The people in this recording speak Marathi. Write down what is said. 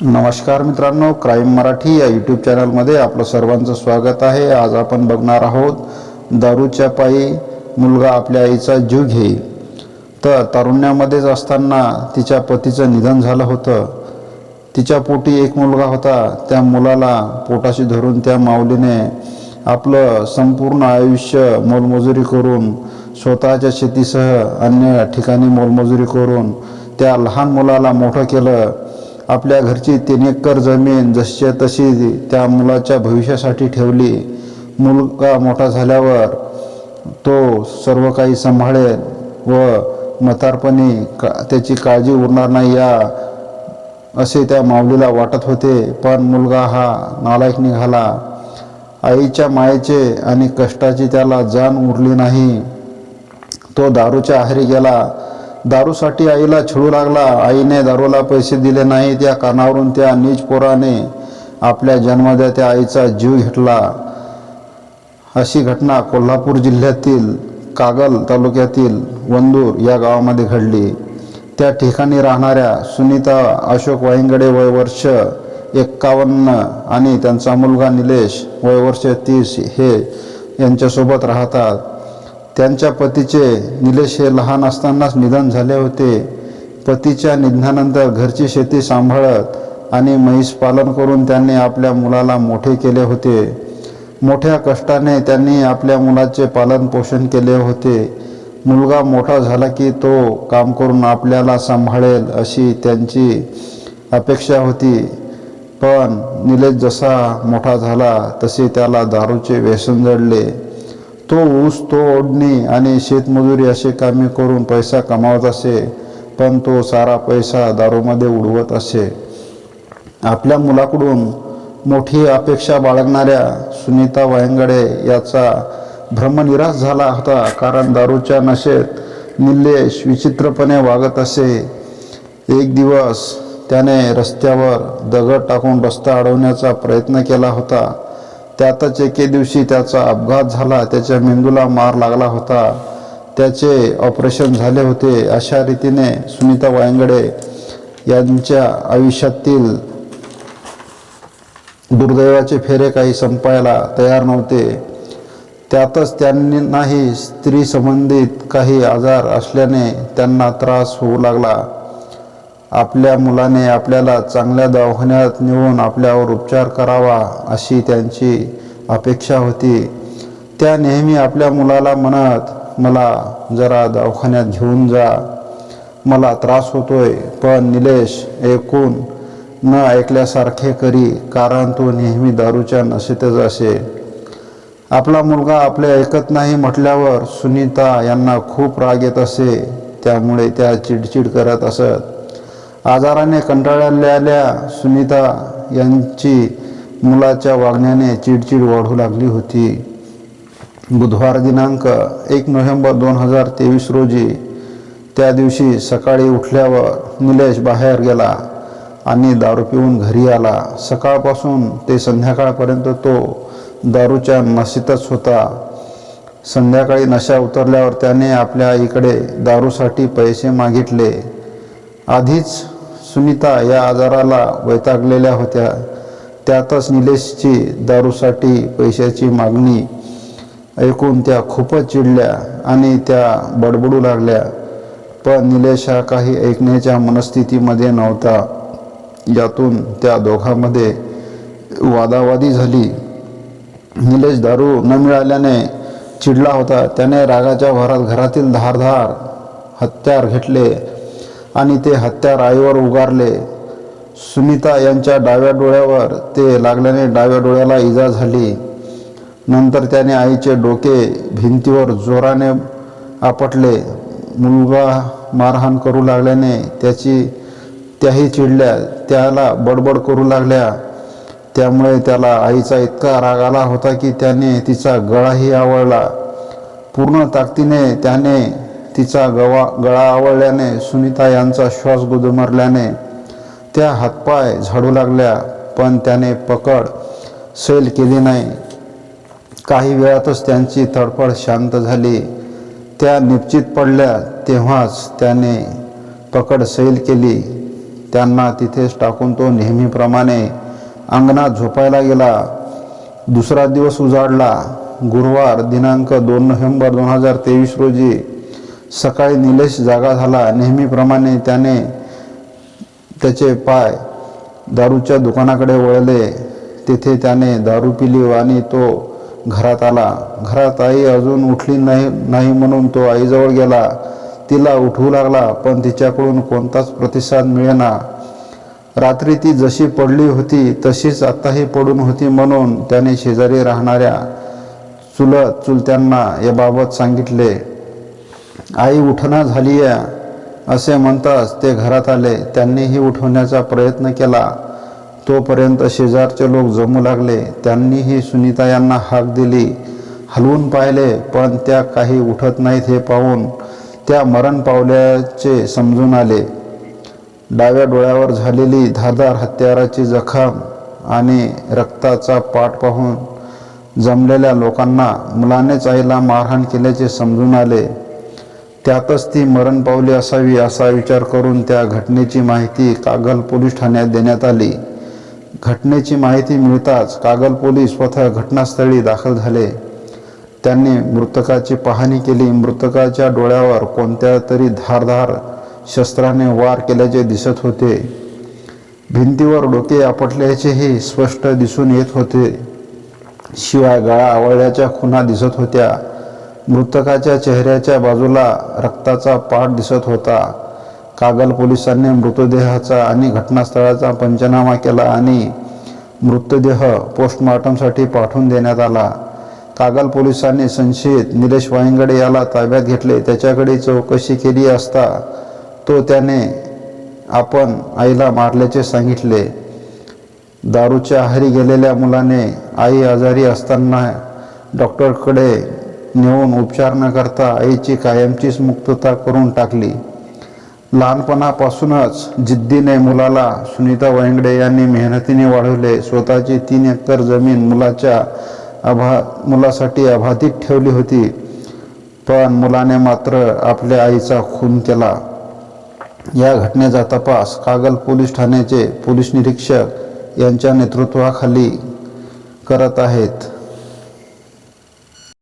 नमस्कार मित्रांनो, क्राईम मराठी या यूट्यूब चॅनलमध्ये आपलं सर्वांचं स्वागत आहे। आज आपण बघणार आहोत दारूच्या पायी मुलगा आपल्या आईचा जीव घेईल। तर तारुण्यामध्येच असताना तिच्या पतीचं निधन झालं होतं। तिच्या पोटी एक मुलगा होता। त्या मुलाला पोटाशी धरून त्या माऊलीने आपलं संपूर्ण आयुष्य मोलमजुरी करून, स्वतःच्या शेतीसह अन्य ठिकाणी मोलमजुरी करून त्या लहान मुलाला मोठं केलं। आपल्या घरची 3 एकर जमीन जशी तशी त्या मुलाच्या भविष्यासाठी ठेवली। मुलगा मोठा झाल्यावर तो सर्व काही सांभाळेल व म्हातारपणी त्याची काळजी उरणार नाही या असे त्या माऊलीला वाटत होते। पण मुलगा हा नालायक निघाला। आईच्या मायेचे आणि कष्टाची त्याला जाण उरली नाही। तो दारूच्या आहारी गेला। दारूसाठी आईला छळू लागला। आईने दारूला पैसे दिले नाहीत या कारणावरून त्या नीच पोराने आपल्या जन्मदात्या आईचा जीव घेतला। अशी घटना कोल्हापूर जिल्ह्यातील कागल तालुक्यातील वंदूर या गावामध्ये घडली। त्या ठिकाणी राहणाऱ्या सुनीता अशोक वायंगडे वय वर्ष 51 आणि त्यांचा मुलगा निलेश वय वर्ष 30 हे यांच्यासोबत राहतात। त्यांच्या पतीचे निलेश हे लहान असतानाच निधन झाले होते। पतीच्या निधनानंतर घरची शेती सांभाळत आणि म्हैस पालन करून त्यांनी आपल्या मुलाला मोठे केले होते। मोठ्या कष्टाने त्यांनी आपल्या मुलाचे पालन पोषण केले होते। मुलगा मोठा झाला की तो काम करून आपल्याला सांभाळेल अशी त्यांची अपेक्षा होती। पण निलेश जसा मोठा झाला तसे त्याला दारूचे व्यसन जडले। तो ऊस तोडणी आणि शेतमजुरी असे कामे करून पैसा कमावत असे, पण तो सारा पैसा दारूमध्ये उडवत असे। आपल्या मुलाकडून मोठी अपेक्षा बाळगणाऱ्या सुनीता वायंगडे याचा भ्रमनिरास झाला होता, कारण दारूच्या नशेत निलेश विचित्रपणे वागत असे। एक दिवस त्याने रस्त्यावर दगड टाकून रस्ता अडवण्याचा प्रयत्न केला होता। त्यातच एके दिवशी त्याचा अपघात झाला। त्याच्या मेंदूला मार लागला होता। त्याचे ऑपरेशन झाले होते। अशा रीतीने सुनीता वायंगडे यांच्या आयुष्यातील दुर्दैवाचे फेरे काही संपायला तयार नव्हते। त्यातच त्यांनाही स्त्री संबंधित काही आजार असल्याने त्यांना त्रास होऊ लागला। आपल्या मुलाने आपल्याला चांगल्या दवाखान्यात नेऊन आपल्यावर उपचार करावा अशी त्यांची अपेक्षा होती। त्या नेहमी आपल्या मुलाला म्हणत, मला जरा दवाखान्यात घेऊन जा, मला त्रास होतोय। पण निलेश ऐकून न ऐकल्यासारखे करी, कारण तो नेहमी दारूच्या नशेतच असे। आपला मुलगा आपले ऐकत नाही म्हटल्यावर सुनीता यांना खूप राग येत असे। त्यामुळे त्या चिडचिड करत असत। आजाराने कंटाळलेल्या सुनीता यांची मुलाच्या वागण्याने चिडचिड वाढू लागली होती। बुधवार दिनांक 1 नोव्हेंबर 2023 रोजी त्या दिवशी सकाळी उठल्यावर निलेश बाहेर गेला आणि दारू पिऊन घरी आला। सकाळपासून ते संध्याकाळपर्यंत तो दारूच्या नशेतच होता। संध्याकाळी नशा उतरल्यावर त्याने आपल्या आईकडे दारूसाठी पैसे मागितले। आधीच सुनीता या आजाराला वैतागलेल्या होत्या। त्यातच निलेशची दारूसाठी पैशाची मागणी ऐकून त्या खूपच चिडल्या आणि त्या बडबडू लागल्या। पण निलेश हा काही ऐकण्याच्या मनस्थितीमध्ये नव्हता। यातून त्या दोघांमध्ये वादावादी झाली। निलेश दारू न मिळाल्याने चिडला होता। त्याने रागाच्या भरात घरातील धारदार हत्यार घेतले आणि ते हत्यार आईवर उगारले। सुनीता यांच्या डाव्या डोळ्यावर ते लागल्याने डाव्या डोळ्याला इजा झाली। नंतर त्याने आईचे डोके भिंतीवर जोराने आपटले। मुलगा मारहाण करू लागल्याने त्याही चिडल्या, त्याला बडबड करू लागल्या। त्यामुळे त्याला आईचा इतका राग आला होता की त्याने तिचा गळाही आवळला। पूर्ण ताकदीने त्याने तिचा गळा आवळल्याने सुनीता यांचा श्वास गुदमरल्याने त्या हातपाय झाडू लागल्या, पण त्याने पकड सैल केली नाही। काही वेळातच त्यांची तडफड शांत झाली। त्या निश्चित पडल्या तेव्हाच त्याने पकड सैल केली। त्यांना तिथेच टाकून तो नेहमीप्रमाणे अंगणात झोपायला गेला. दुसरा दिवस उजाडला. गुरुवार दिनांक 2 नोव्हेंबर 2023 रोजी सकाळी निलेश जागा झाला. नेहमीप्रमाणे त्याने त्याचे पाय दारूच्या दुकानाकडे वळले. तेथे त्याने दारू पिली आणि तो घरात आला. घरात आई अजून उठली नाही म्हणून तो आईजवळ गेला. तिला उठवू लागला, पण तिच्याकडून कोणताच प्रतिसाद मिळेना. रात्री ती जशी पडली होती तशीच आत्ताही पडून होती म्हणून त्याने शेजारी राहणाऱ्या चुलत चुलत्यांना याबाबत सांगितले. आई उठना झालीय असे म्हणताच ते घरात आले. त्यांनीही उठवण्याचा प्रयत्न केला. तोपर्यंत शेजारचे लोक जमू लागले. त्यांनीही सुनीता यांना हाक दिली. हलवून पाहिले, पण त्या काही उठत नाहीत हे पाहून त्या मरण पावल्याचे समजून आले. डाव्या डोळ्यावर झालेली धारदार हत्याराची जखम आणि रक्ताचा पाट पाहून जमलेल्या लोकांना मुलानेच आईला मारहाण केल्याचे समजून आले. त्यातच ती मरण पावली असावी असा विचार करून त्या घटनेची माहिती कागल पोलीस ठाण्यात देण्यात आली. घटनेची माहिती मिळताच कागल पोलीस स्वतः घटनास्थळी दाखल झाले. त्यांनी मृतकाची पाहणी केली. मृतकाच्या डोळ्यावर कोणत्या तरी धारदार शस्त्राने वार केल्याचे दिसत होते. भिंतीवर डोके आपटल्याचेही स्पष्ट दिसून येत होते. शिवाय गळा आवळल्याच्या खुणा दिसत होत्या. मृतकाच्या चेहऱ्याच्या बाजूला रक्ताचा पाट दिसत होता. कागल पोलिसांनी मृतदेहाचा आणि घटनास्थळाचा पंचनामा केला आणि मृतदेह पोस्टमॉर्टमसाठी पाठवून देण्यात आला. कागल पोलिसांनी संशयित निलेश वायंगडे याला ताब्यात घेतले. त्याच्याकडे चौकशी केली असता तो त्याने आपण आईला मारल्याचे सांगितले. दारूच्या आहारी गेलेल्या मुलाने आई आजारी असताना डॉक्टरकडे नेऊन उपचार न करता आईची कायमचीच मुक्तता करून टाकली. लहानपणापासूनच जिद्दीने मुलाला सुनीता वायंगडे यांनी मेहनतीने वाढवले. स्वतःची 3 एकर जमीन मुलासाठी अबाधित ठेवली होती, पण मुलाने मात्र आपल्या आईचा खून केला. या घटनेचा तपास कागल पोलीस ठाण्याचे पोलीस निरीक्षक यांच्या नेतृत्वाखाली करत आहेत.